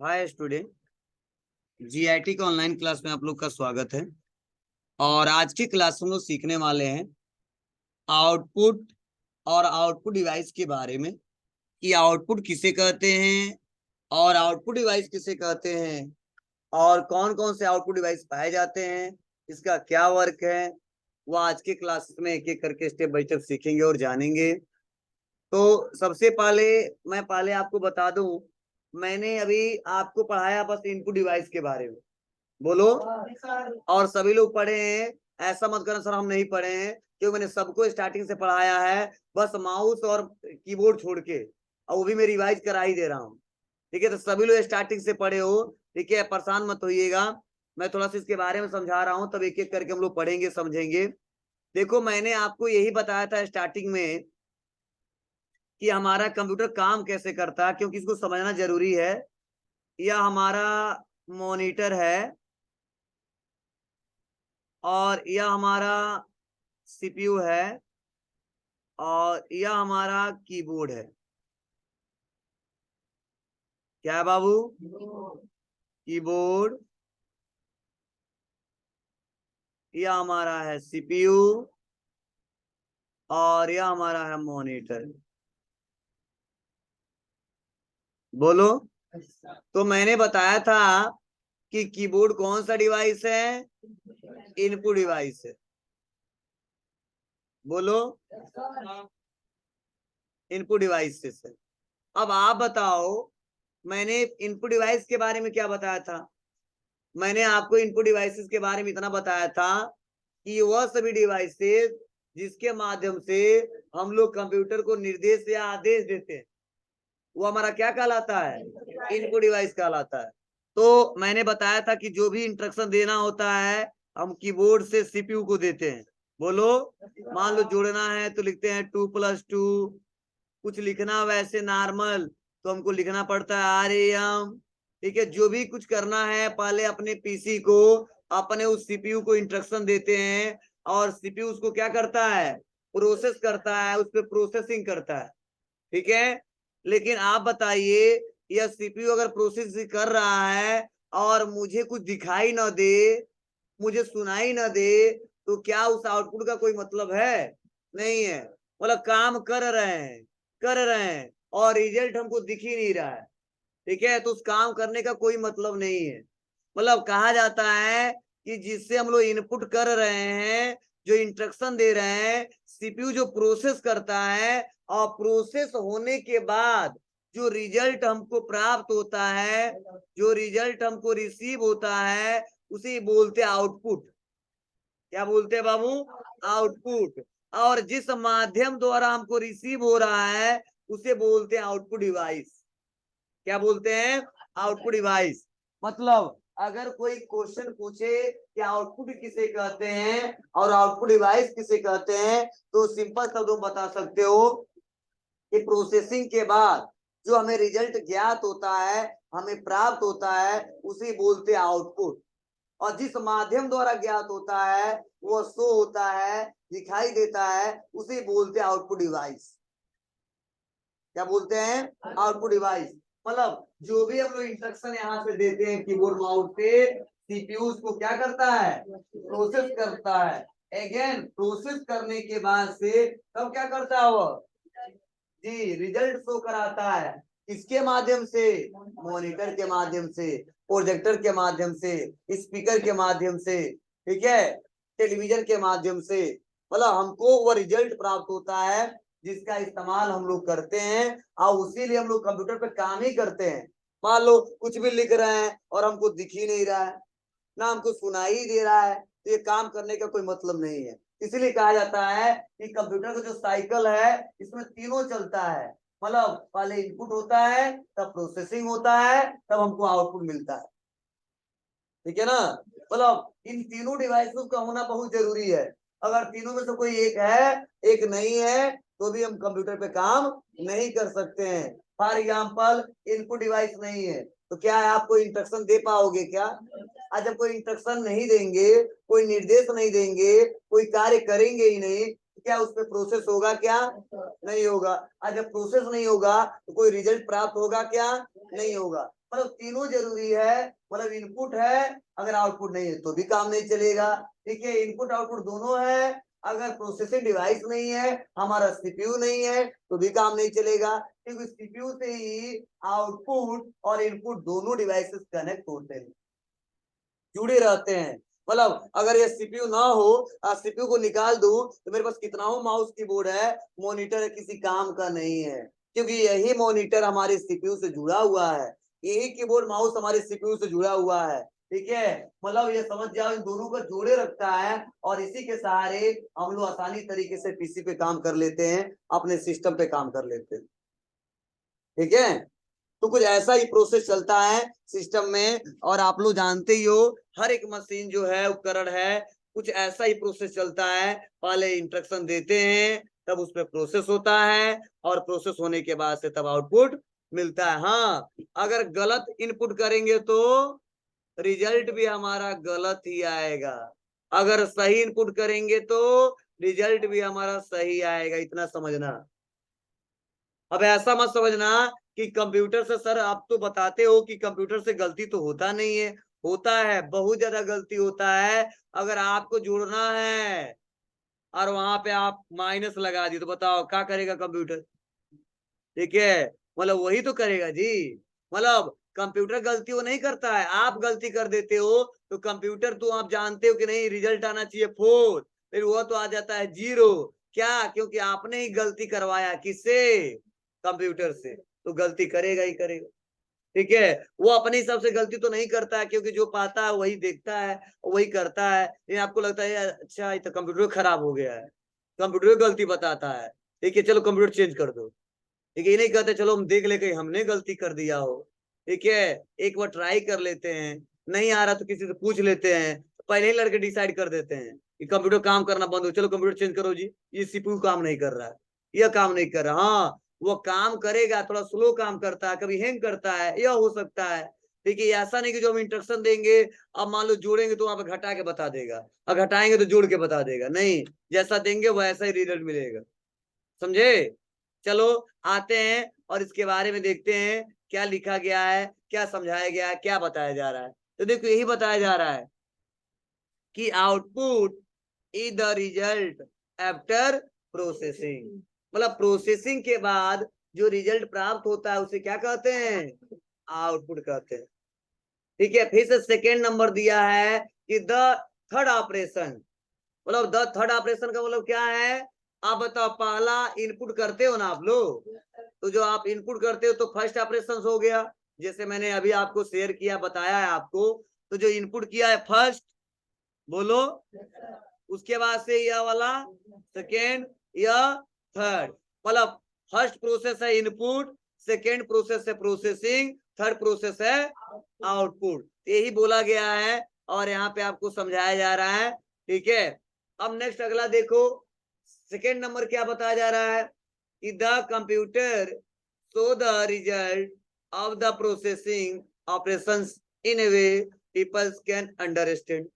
Hi student, GIT के online class में आप लोग का स्वागत है। और आज की क्लास में हम लोग सीखने वाले हैं आउटपुट और आउटपुट डिवाइस के बारे में कि आउटपुट किसे कहते हैं और आउटपुट डिवाइस किसे कहते हैं और कौन कौन से आउटपुट डिवाइस पाए जाते हैं, इसका क्या वर्क है, वो आज के क्लास में एक एक करके स्टेप बाय स्टेप सीखेंगे और जानेंगे। तो सबसे पहले आपको बता दूं, मैंने अभी आपको पढ़ाया बस इनपुट डिवाइस के बारे में। बोलो। और सभी लोग पढ़े हैं, ऐसा मत करना सर हम नहीं पढ़े हैं, क्योंकि मैंने सबको स्टार्टिंग से पढ़ाया है, बस माउस और कीबोर्ड छोड़ के, और वो भी मैं रिवाइज करा ही दे रहा हूँ। ठीक है, तो सभी लोग स्टार्टिंग से पढ़े हो, ठीक है, परेशान मत होइएगा। मैं थोड़ा सा इसके बारे में समझा रहा हूँ, तब एक एक करके हम लोग पढ़ेंगे समझेंगे। देखो, मैंने आपको यही बताया था स्टार्टिंग में कि हमारा कंप्यूटर काम कैसे करता है, क्योंकि इसको समझना जरूरी है। यह हमारा मॉनिटर है और यह हमारा सीपीयू है और यह हमारा कीबोर्ड है। क्या है बाबू? कीबोर्ड। यह हमारा है सीपीयू और यह हमारा है मॉनिटर। बोलो। तो मैंने बताया था कि कीबोर्ड कौन सा डिवाइस है? इनपुट डिवाइस है। बोलो। इनपुट डिवाइस है। अब आप बताओ, मैंने इनपुट डिवाइस के बारे में क्या बताया था? मैंने आपको इनपुट डिवाइसेस के बारे में इतना बताया था कि वह सभी डिवाइसेस जिसके माध्यम से हम लोग कंप्यूटर को निर्देश या आदेश देते हैं, वो हमारा क्या कहलाता है? इनपुट डिवाइस कहलाता है। तो मैंने बताया था कि जो भी इंस्ट्रक्शन देना होता है हम कीबोर्ड से सीपीयू को देते हैं। बोलो। मान लो जोड़ना है तो लिखते हैं 2+2, कुछ लिखना वैसे नॉर्मल तो हमको लिखना पड़ता है आरएम। ठीक है, जो भी कुछ करना है पहले अपने पीसी को, अपने उस सीपीयू को इंस्ट्रक्शन देते हैं और सीपीयू उसको क्या करता है? प्रोसेस करता है, उस पर प्रोसेसिंग करता है। ठीक है, लेकिन आप बताइए, यह सीपीयू अगर प्रोसेसिंग कर रहा है और मुझे कुछ दिखाई ना दे, मुझे सुनाई ना दे, तो क्या उस आउटपुट का कोई मतलब है? नहीं है। मतलब काम कर रहे हैं और रिजल्ट हमको दिख ही नहीं रहा है। ठीक है, तो उस काम करने का कोई मतलब नहीं है। मतलब कहा जाता है कि जिससे हम लोग इनपुट कर रहे हैं, जो इंस्ट्रक्शन दे रहे हैं, सीपीयू जो प्रोसेस करता है और प्रोसेस होने के बाद जो रिजल्ट हमको प्राप्त होता है, जो रिजल्ट हमको रिसीव होता है, उसे बोलते हैं आउटपुट। क्या बोलते हैं बाबू? आउटपुट। और जिस माध्यम द्वारा हमको रिसीव हो रहा है उसे बोलते हैं आउटपुट डिवाइस। क्या बोलते हैं? Output device. मतलब अगर कोई क्वेश्चन पूछे कि आउटपुट किसे कहते हैं और आउटपुट डिवाइस किसे कहते हैं, तो सिंपल शब्दों में बता सकते हो कि प्रोसेसिंग के बाद जो हमें रिजल्ट ज्ञात होता है, हमें प्राप्त होता है, उसे बोलते हैं आउटपुट। और जिस माध्यम द्वारा ज्ञात होता है, वो शो होता है, दिखाई देता है, उसे बोलते हैं आउटपुट डिवाइस। क्या बोलते हैं? Output device. मतलब जो भी हम लोग इंस्ट्रक्शन यहाँ से देते हैं कीबोर्ड माउस से, सीपीयू उसको क्या करता है? प्रोसेस करता है। अगेन प्रोसेस करने के बाद से तब क्या करता है वो? जी, रिजल्ट शो कराता है। किसके माध्यम से? मॉनिटर के माध्यम से, प्रोजेक्टर के माध्यम से, स्पीकर के माध्यम से, ठीक है, टेलीविजन के माध्यम से। मतलब हमको वो रिजल्ट प्राप्त होता है जिसका इस्तेमाल हम लोग करते हैं और उसी लिए हम लोग कंप्यूटर पे काम ही करते हैं। मान लो कुछ भी लिख रहे हैं और हमको दिख ही नहीं रहा है, ना हमको सुनाई दे रहा है, तो ये काम करने का कोई मतलब नहीं है। इसलिए कहा जाता है कि कंप्यूटर का जो साइकिल है इसमें तीनों चलता है। मतलब पहले इनपुट होता है, तब प्रोसेसिंग होता है, तब हमको आउटपुट मिलता है। ठीक है ना? मतलब इन तीनों डिवाइसेस का होना बहुत जरूरी है। अगर तीनों में से कोई एक है, एक नहीं है, तो भी हम कंप्यूटर पे काम नहीं कर सकते हैं। फॉर एग्जाम्पल, इनपुट डिवाइस नहीं है तो क्या है, आप कोई इंस्ट्रक्शन दे पाओगे क्या? आज जब कोई इंस्ट्रक्शन नहीं देंगे, कोई निर्देश नहीं देंगे, कोई कार्य करेंगे ही नहीं, तो क्या उस पर प्रोसेस होगा क्या? नहीं होगा। आज जब प्रोसेस नहीं होगा तो कोई रिजल्ट प्राप्त होगा क्या? नहीं होगा। मतलब तीनों जरूरी है, मतलब इनपुट है, अगर आउटपुट नहीं है तो भी काम नहीं चलेगा। ठीक है, इनपुट आउटपुट दोनों है, अगर प्रोसेसिंग डिवाइस नहीं है, हमारा सीपीयू नहीं है, तो भी काम नहीं चलेगा, क्योंकि सीपीयू से ही आउटपुट और इनपुट दोनों डिवाइसेस कनेक्ट होते हैं, जुड़े रहते हैं। मतलब अगर ये सीपीयू ना हो, सीपीयू को निकाल दूं तो मेरे पास कितना हो माउस कीबोर्ड है, मॉनिटर किसी काम का नहीं है, क्योंकि यही मॉनिटर हमारे सीपीयू से जुड़ा हुआ है, यही कीबोर्ड माउस हमारे सीपीयू से जुड़ा हुआ है। ठीक है, मतलब ये समझ जाओ, इन दोनों को जोड़े रखता है, और इसी के सहारे हम लोग आसानी तरीके से पीसी पे काम कर लेते हैं, अपने सिस्टम पे काम कर लेते हैं। ठीक है, तो कुछ ऐसा ही प्रोसेस चलता है सिस्टम में, और आप लोग जानते ही हो, हर एक मशीन जो है, उपकरण है, कुछ ऐसा ही प्रोसेस चलता है। पहले इंस्ट्रक्शन देते हैं, तब उस पर प्रोसेस होता है, और प्रोसेस होने के बाद से तब आउटपुट मिलता है। हाँ, अगर गलत इनपुट करेंगे तो रिजल्ट भी हमारा गलत ही आएगा, अगर सही इनपुट करेंगे तो रिजल्ट भी हमारा सही आएगा, इतना समझना। अब ऐसा मत समझना कि कंप्यूटर से सर आप तो बताते हो कि कंप्यूटर से गलती तो होता नहीं है, होता है, बहुत ज्यादा गलती होता है। अगर आपको जोड़ना है और वहां पे आप माइनस लगा दी, तो बताओ क्या करेगा कंप्यूटर? ठीक है, मतलब वही तो करेगा जी। मतलब कंप्यूटर गलती वो नहीं करता है, आप गलती कर देते हो, तो कंप्यूटर तो आप जानते हो कि नहीं, रिजल्ट आना चाहिए 4, फिर वो तो आ जाता है 0। क्या? क्योंकि आपने ही गलती करवाया, किससे? कंप्यूटर से, तो गलती करेगा ही करेगा। ठीक है, वो अपने हिसाब से गलती तो नहीं करता है, क्योंकि जो पाता है वही देखता है, वही करता है। लेकिन आपको लगता है अच्छा ये तो कंप्यूटर खराब हो गया है, कंप्यूटर गलती बताता है, ठीक है चलो कंप्यूटर चेंज कर दो। ठीक है, ये नहीं कहते चलो हम देख ले कहीं हमने गलती कर दिया हो। ठीक है, एक बार ट्राई कर लेते हैं, नहीं आ रहा तो किसी से पूछ लेते हैं, पहले ही लड़के डिसाइड कर देते हैं कि कंप्यूटर काम करना बंद हो, चलो कंप्यूटर चेंज करो जी, ये सीपीयू काम नहीं कर रहा है, यह काम नहीं कर रहा। हाँ, वो काम करेगा, थोड़ा स्लो काम करता है, कभी हैंग करता है, यह हो सकता है। ठीक है, ऐसा नहीं कि जो हम इंस्ट्रक्शन देंगे, अब मान लो जोड़ेंगे तो वहां पे घटा के बता देगा, और घटाएंगे तो जोड़ के बता देगा, नहीं, जैसा देंगे वैसा ही रिजल्ट मिलेगा। समझे? चलो आते हैं और इसके बारे में देखते हैं क्या लिखा गया है, क्या समझाया गया है, क्या बताया जा रहा है। तो देखो यही बताया जा रहा है कि output is the result after processing, मतलब प्रोसेसिंग के बाद जो रिजल्ट प्राप्त होता है उसे क्या कहते हैं? आउटपुट कहते हैं। ठीक है, फिर से सेकेंड नंबर दिया है कि द थर्ड ऑपरेशन, मतलब द थर्ड ऑपरेशन का मतलब क्या है? आप बताओ, पहला इनपुट करते हो ना आप लोग, तो जो आप इनपुट करते हो तो फर्स्ट ऑपरेशन हो गया, जैसे मैंने अभी आपको शेयर किया, बताया है आपको। तो जो इनपुट किया है फर्स्ट, बोलो, उसके बाद से यह वाला सेकेंड, यह थर्ड, मतलब फर्स्ट प्रोसेस है इनपुट, सेकेंड प्रोसेस है प्रोसेसिंग, थर्ड प्रोसेस है आउटपुट, यही बोला गया है और यहाँ पे आपको समझाया जा रहा है। ठीक है, अब नेक्स्ट अगला देखो, सेकेंड नंबर क्या बताया जा रहा है कि the computer show the result of the processing operations in A way people can understand,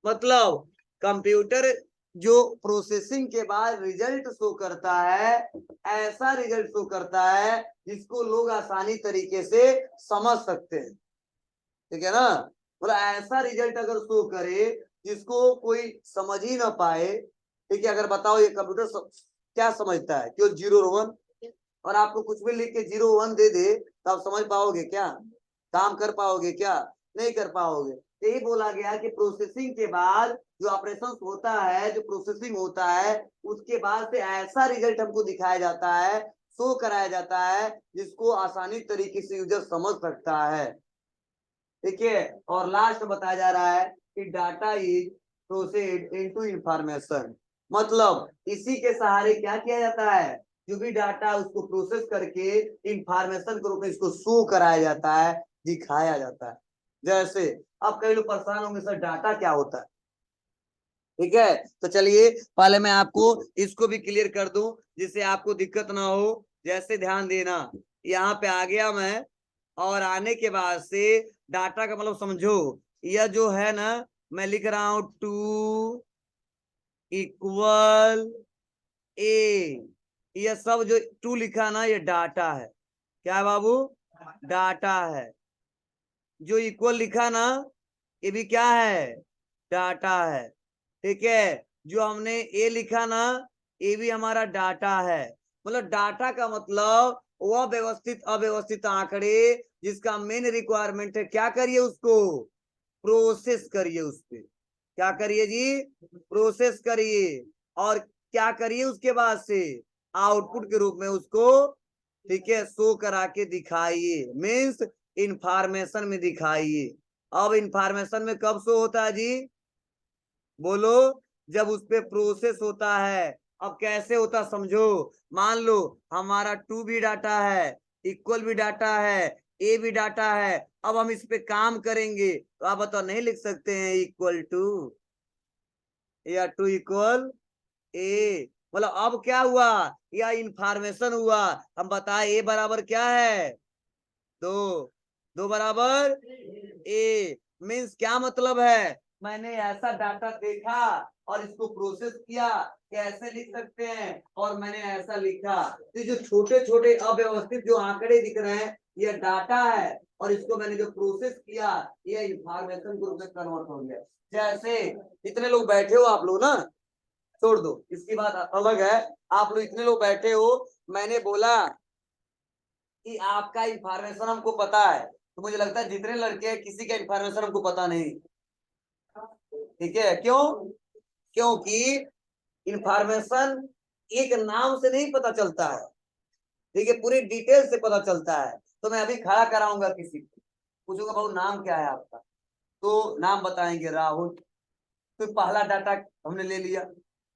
मतलब कंप्यूटर जो प्रोसेसिंग के बाद रिजल्ट शो करता है, ऐसा रिजल्ट शो करता है जिसको लोग आसानी तरीके से समझ सकते हैं। ठीक है ना, मतलब ऐसा रिजल्ट अगर शो करे जिसको कोई समझ ही ना पाए। ठीक है, अगर बताओ ये कंप्यूटर क्या समझता है, क्यों 0 और 1, और आपको कुछ भी लिख के 0 1 दे दे तो आप समझ पाओगे क्या? काम कर पाओगे क्या? नहीं कर पाओगे। यही बोला गया कि प्रोसेसिंग के बाद जो ऑपरेशन होता है, जो प्रोसेसिंग होता है, उसके बाद से ऐसा रिजल्ट हमको दिखाया जाता है, शो कराया जाता है, जिसको आसानी तरीके से यूजर समझ सकता है। ठीक है, और लास्ट बताया जा रहा है कि data is processed into information, मतलब इसी के सहारे क्या किया जाता है, जो भी डाटा उसको प्रोसेस करके इंफॉर्मेशन के रूप में इसको शो कराया जाता है, दिखाया जाता है। जैसे अब कई लोग परेशान होंगे सर डाटा क्या होता है। ठीक है, तो चलिए पहले मैं आपको इसको भी क्लियर कर दूं जिससे आपको दिक्कत ना हो। जैसे ध्यान देना, यहाँ पे आ गया मैं, और आने के बाद से डाटा का मतलब समझो, यह जो है ना, मैं लिख रहा हूं 2 इक्वल ए, यह सब जो 2 लिखा ना, ये डाटा है। क्या है बाबू? डाटा है। जो इक्वल लिखा ना, ये भी क्या है, डाटा है। ठीक है, जो हमने ए लिखा ना, ये भी हमारा डाटा है। मतलब डाटा का मतलब वह व्यवस्थित अव्यवस्थित आंकड़े जिसका मेन रिक्वायरमेंट है, क्या करिए उसको, प्रोसेस करिए उस पे। क्या करिए जी, प्रोसेस करिए। और क्या करिए उसके बाद से, आउटपुट के रूप में उसको, ठीक है, शो करा के दिखाइए, मीन्स इंफॉर्मेशन में दिखाइए। अब इंफॉर्मेशन में कब शो होता है जी, बोलो, जब उस पे प्रोसेस होता है। अब कैसे होता समझो, मान लो हमारा टू भी डाटा है, इक्वल भी डाटा है, ए भी डाटा है। अब हम इस पे काम करेंगे तो आप बताओ, नहीं लिख सकते हैं इक्वल टू या टू इक्वल ए। मतलब अब क्या हुआ, या इंफॉर्मेशन हुआ। हम बताए ए बराबर क्या है, दो, दो बराबर ए। मीन्स क्या मतलब है, मैंने ऐसा डाटा देखा और इसको प्रोसेस किया, कैसे लिख सकते हैं, और मैंने ऐसा लिखा। तो जो छोटे छोटे अव्यवस्थित जो आंकड़े दिख रहे हैं, ये डाटा है, और इसको मैंने जो प्रोसेस किया, ये इंफॉर्मेशन के रूप में कन्वर्ट हो गया। जैसे इतने लोग बैठे हो आप लोग ना, छोड़ दो, इसकी बात अलग है। आप लोग इतने लोग बैठे हो, मैंने बोला कि आपका इंफॉर्मेशन हमको पता है, तो मुझे लगता है जितने लड़के हैं किसी का इंफॉर्मेशन हमको पता नहीं। ठीक है, क्यों, क्योंकि इंफॉर्मेशन एक नाम से नहीं पता चलता है। ठीक है, पूरी डिटेल से पता चलता है। तो मैं अभी खड़ा कराऊंगा किसी को, पूछूंगा बाबू नाम क्या है आपका, तो नाम बताएंगे राहुल। तो पहला डाटा हमने ले लिया।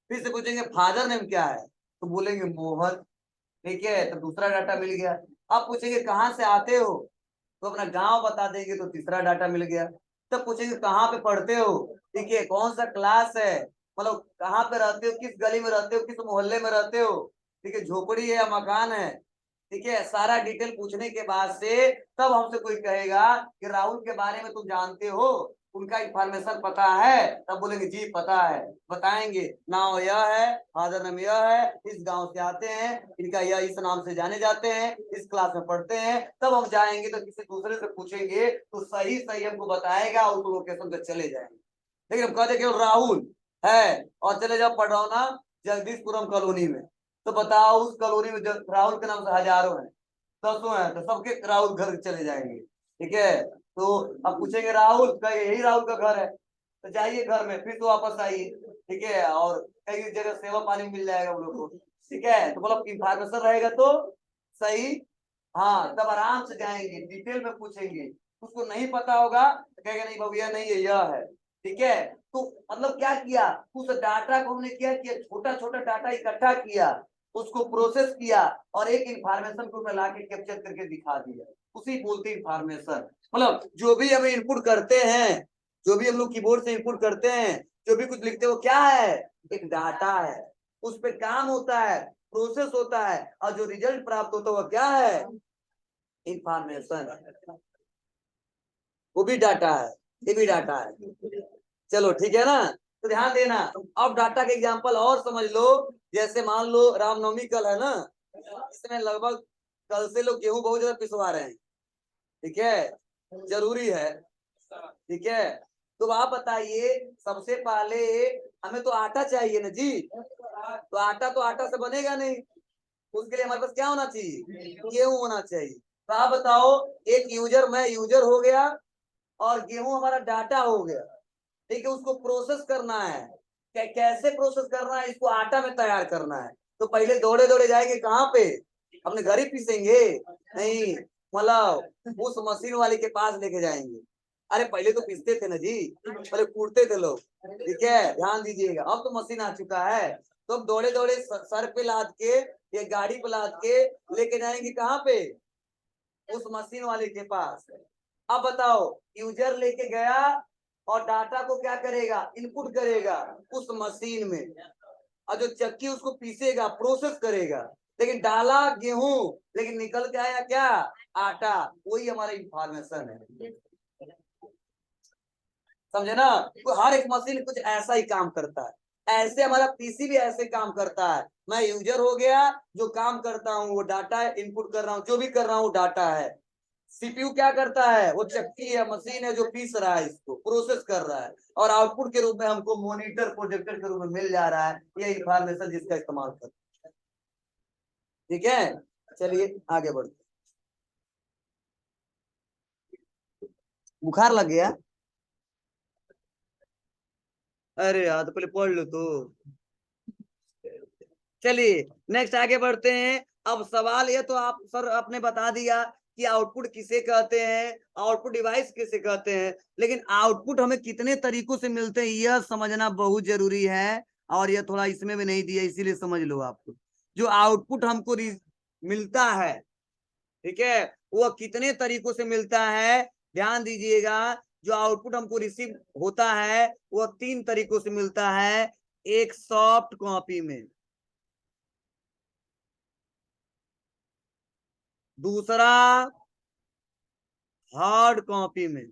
फिर से पूछेंगे फादर नेम क्या है, तो बोलेंगे मोहन। ठीक है, तो दूसरा डाटा मिल गया। अब पूछेंगे कहाँ से आते हो, तो अपना गांव बता देंगे, तो तीसरा डाटा मिल गया। तब पूछेंगे कहाँ पे पढ़ते हो, ठीक है, कौन सा क्लास है, मतलब कहाँ पे रहते हो, किस गली में रहते हो, किस मोहल्ले में रहते हो, ठीक है, झोपड़ी है या मकान है। ठीक है, सारा डिटेल पूछने के बाद से तब हमसे कोई कहेगा कि राहुल के बारे में तुम जानते हो, उनका इंफॉर्मेशन पता है, तब बोलेंगे जी पता है। बताएंगे नाम यह है, फादर नेम यह है, इस गांव से आते हैं, इनका यह इस नाम से जाने जाते हैं, इस क्लास में पढ़ते हैं। तब हम जाएंगे तो किसी दूसरे से पूछेंगे तो सही सही हमको बताएगा, उस लोकेशन पे चले जाएंगे। लेकिन हम कहते केवल राहुल है और चले जाओ पढ़रौना जगदीशपुरम कॉलोनी में, तो बताओ उस कॉलोनी में राहुल के नाम से हजारों हैं, दसों हैं, तो सबके राहुल घर चले जाएंगे। ठीक है, तो अब पूछेंगे राहुल का, यही राहुल का घर है, तो जाइए घर में, फिर तो वापस आइए। ठीक है, और कई जगह सेवा पानी मिल जाएगा हम लोग को। ठीक है, तो मतलब इंफॉर्मेशन रहेगा तो सही, हाँ, तब आराम से जाएंगे, डिटेल में पूछेंगे। उसको नहीं पता होगा तो कहेगा नहीं बाबू यह नहीं है, यह है। ठीक है, तो मतलब क्या किया, उस डाटा को हमने क्या किया, छोटा छोटा डाटा इकट्ठा किया, उसको प्रोसेस किया, और एक इंफॉर्मेशन को मिला के कैप्चर करके दिखा दिया। उसी बोलते इंफॉर्मेशन। मतलब जो भी हम इनपुट करते हैं, जो भी हम लोग कीबोर्ड से इनपुट करते हैं, जो भी कुछ लिखते हैं, वो क्या है, एक डाटा है। उस पे काम होता है, प्रोसेस होता है, और जो रिजल्ट प्राप्त होता है वो क्या है, इंफॉर्मेशन। वो भी डाटा है, ये भी डाटा है। चलो ठीक है ना, तो ध्यान देना। अब डाटा के एग्जांपल और समझ लो। जैसे मान लो रामनवमी कल है ना, इसमें लगभग कल से लोग गेहूं बहुत ज्यादा पिसवा रहे हैं। ठीक है, जरूरी है। ठीक है, तो आप बताइए, सबसे पहले हमें तो आटा चाहिए ना जी, तो आटा से बनेगा नहीं, उसके लिए हमारे पास क्या होना चाहिए, गेहूं होना चाहिए। तो आप बताओ, एक यूजर, मैं यूजर हो गया, और गेहूं हमारा डाटा हो गया। ठीक है, उसको प्रोसेस करना है। कैसे प्रोसेस करना है, इसको आटा में तैयार करना है। तो पहले दौड़े दौड़े जाएंगे कहाँ पे, अपने घर ही पीसेंगे, नहीं, मतलब उस मशीन वाले के पास लेके जाएंगे। अरे पहले तो पीसते थे ना जी, पहले कूटते थे लोग। ठीक है, ध्यान दीजिएगा, अब तो मशीन आ चुका है। तो अब दौड़े दौड़े सर पे लाद के, ये गाड़ी पे लाद के लेके जाएंगे कहाँ पे, उस मशीन वाले के पास। अब बताओ, यूजर लेके गया और डाटा को क्या करेगा, इनपुट करेगा उस मशीन में, और जो चक्की उसको पीसेगा, प्रोसेस करेगा। लेकिन डाला गेहूं, लेकिन निकल के आया क्या, आटा। वही हमारा इंफॉर्मेशन है। समझे ना, तो हर एक मशीन कुछ ऐसा ही काम करता है। ऐसे हमारा पीसी भी ऐसे काम करता है। मैं यूजर हो गया, जो काम करता हूँ वो डाटा इनपुट कर रहा हूँ, जो भी कर रहा हूँ डाटा है। सीपीयू क्या करता है, वो चक्की है, मशीन है जो पीस रहा है, इसको प्रोसेस कर रहा है, और आउटपुट के रूप में हमको मॉनिटर प्रोजेक्टर के रूप में मिल जा रहा है ये इंफॉर्मेशन जिसका इस्तेमाल कर। ठीक है, चलिए आगे बढ़ते। बुखार लग गया? अरे यार तो पहले पढ़ लो तो। चलिए नेक्स्ट आगे बढ़ते हैं। अब सवाल ये तो आप सर आपने बता दिया कि आउटपुट किसे कहते हैं, आउटपुट डिवाइस किसे कहते हैं, लेकिन आउटपुट हमें कितने तरीकों से मिलते हैं यह समझना बहुत जरूरी है। और यह थोड़ा इसमें भी नहीं दिया इसीलिए समझ लो आपको। जो आउटपुट हमको मिलता है, ठीक है, वो कितने तरीकों से मिलता है, ध्यान दीजिएगा। जो आउटपुट हमको रिसीव होता है वो 3 तरीकों से मिलता है। एक सॉफ्ट कॉपी में, दूसरा हार्ड कॉपी में,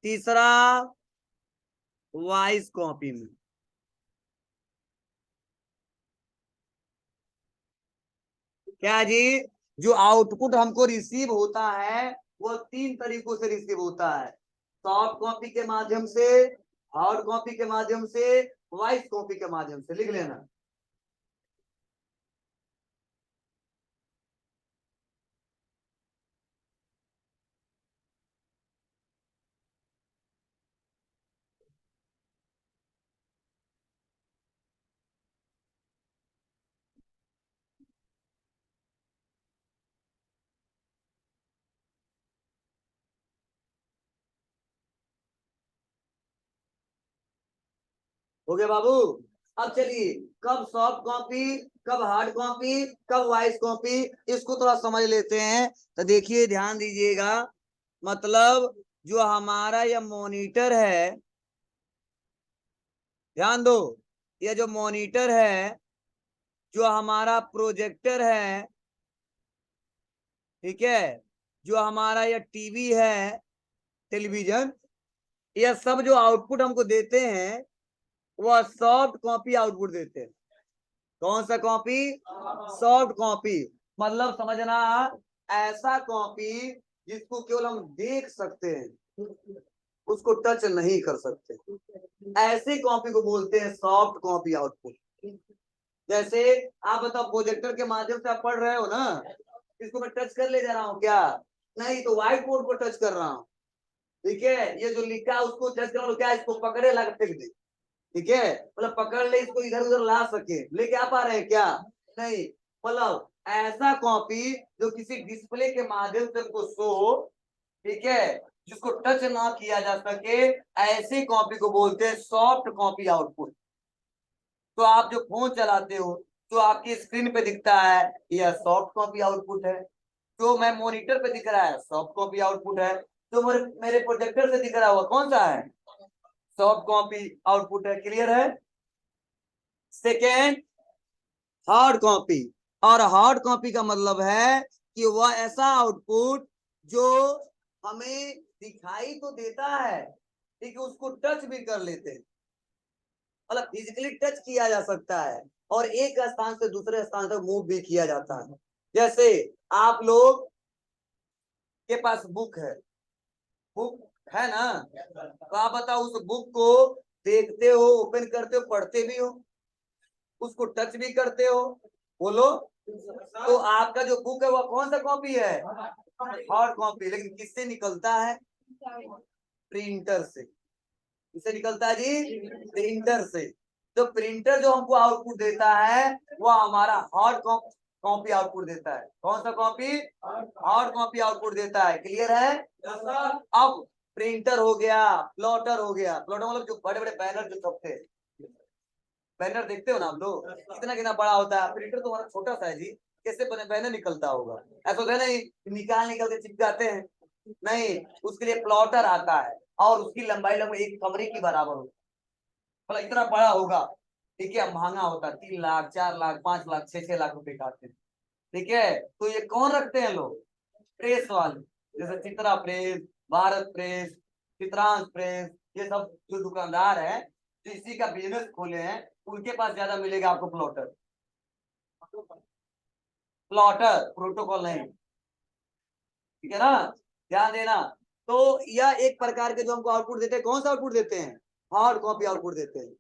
तीसरा वॉइस कॉपी में। क्या जी? जो आउटपुट हमको रिसीव होता है वो 3 तरीकों से रिसीव होता है। सॉफ्ट कॉपी के माध्यम से, हार्ड कॉपी के माध्यम से, वॉइस कॉपी के माध्यम से। लिख लेना। हो गया बाबू? अब चलिए, कब सॉफ्ट कॉपी, कब हार्ड कॉपी, कब वॉइस कॉपी, इसको थोड़ा समझ लेते हैं। तो देखिए ध्यान दीजिएगा, मतलब जो हमारा यह मॉनिटर है, ध्यान दो, यह जो मॉनिटर है, जो हमारा प्रोजेक्टर है, ठीक है, जो हमारा यह टीवी है, टेलीविजन, यह सब जो आउटपुट हमको देते हैं वह सॉफ्ट कॉपी आउटपुट देते हैं। कौन सा कॉपी? Soft copy. मतलब समझना, ऐसा कॉपी जिसको केवल हम देख सकते हैं, उसको टच नहीं कर सकते, ऐसी कॉपी को बोलते हैं सॉफ्ट कॉपी आउटपुट। जैसे आप बताओ, प्रोजेक्टर के माध्यम से आप पढ़ रहे हो ना, इसको मैं टच कर ले जा रहा हूँ क्या? नहीं, तो व्हाइट बोर्ड को टच कर रहा हूँ। ठीक है, ये जो लिखा है उसको टच कर, क्या इसको पकड़े ला फेंक दे। ठीक है, मतलब पकड़ ले, इसको इधर उधर ला सके, लेके आ पा रहे हैं क्या? नहीं। मतलब ऐसा कॉपी जो किसी डिस्प्ले के माध्यम से हमको शो हो, ठीक है, जिसको टच ना किया जा सके, ऐसी कॉपी को बोलते हैं सॉफ्ट कॉपी आउटपुट। तो आप जो फोन चलाते हो, जो आपकी स्क्रीन पे दिखता है, यह सॉफ्ट कॉपी आउटपुट है। जो मैं मॉनिटर पे दिख रहा है, सॉफ्ट कॉपी आउटपुट है। जो मेरे प्रोजेक्टर से दिख रहा है कौन सा है? सॉफ्ट कॉपी आउटपुट है। क्लियर है? Second, hard copy. और हार्ड कॉपी का मतलब है कि वह ऐसा आउटपुट जो हमें दिखाई तो देता है, ठीक है, उसको टच भी कर लेते हैं, मतलब फिजिकली टच किया जा सकता है, और एक स्थान से दूसरे स्थान तक मूव भी किया जाता है। जैसे आप लोग के पास बुक है, बुक है ना, तो आप बताओ उस बुक को देखते हो, ओपन करते हो, पढ़ते भी हो, उसको टच भी करते हो, बोलो। तो आपका जो बुक है वह कौन सा कॉपी है? Hard copy. लेकिन किससे निकलता है? प्रिंटर से। किससे निकलता है जी? प्रिंटर से। तो प्रिंटर जो हमको आउटपुट देता है वह हमारा हार्ड कॉपी आउटपुट देता है। कौन सा कॉपी? हार्ड कॉपी आउटपुट देता है। क्लियर है? अब प्रिंटर हो गया, प्लॉटर हो गया। प्लॉटर मतलब जो बड़े बड़े बैनर जो छपते हैं, बैनर देखते हो ना आप लोग, कितना कितना बड़ा होता है। प्रिंटर तो हमारा छोटा सा है जी, कैसे बने बैनर निकलता होगा? ऐसा होता है नहीं, निकाल के चिपकाते हैं, नहीं, उसके लिए प्लॉटर आता है, और उसकी लंबाई लगभग एक कमरे की बराबर होती है, मतलब इतना बड़ा होगा। ठीक है, महंगा होता है, 3 लाख, 4 लाख, 5 लाख, 6 6 लाख रुपए का आते हैं। ठीक है, तो ये कौन रखते हैं लोग? प्रेस वाले, जैसे Chitra press, Bharat press, Chitransh press, ये सब जो दुकानदार है जो इसी का बिजनेस खोले हैं, उनके पास ज्यादा मिलेगा आपको प्लॉटर। प्लॉटर, प्रोटोकॉल नहीं। ठीक है ना, ध्यान देना। तो यह एक प्रकार के जो हमको आउटपुट देते हैं, कौन सा आउटपुट देते हैं, हार्ड कॉपी आउटपुट देते हैं।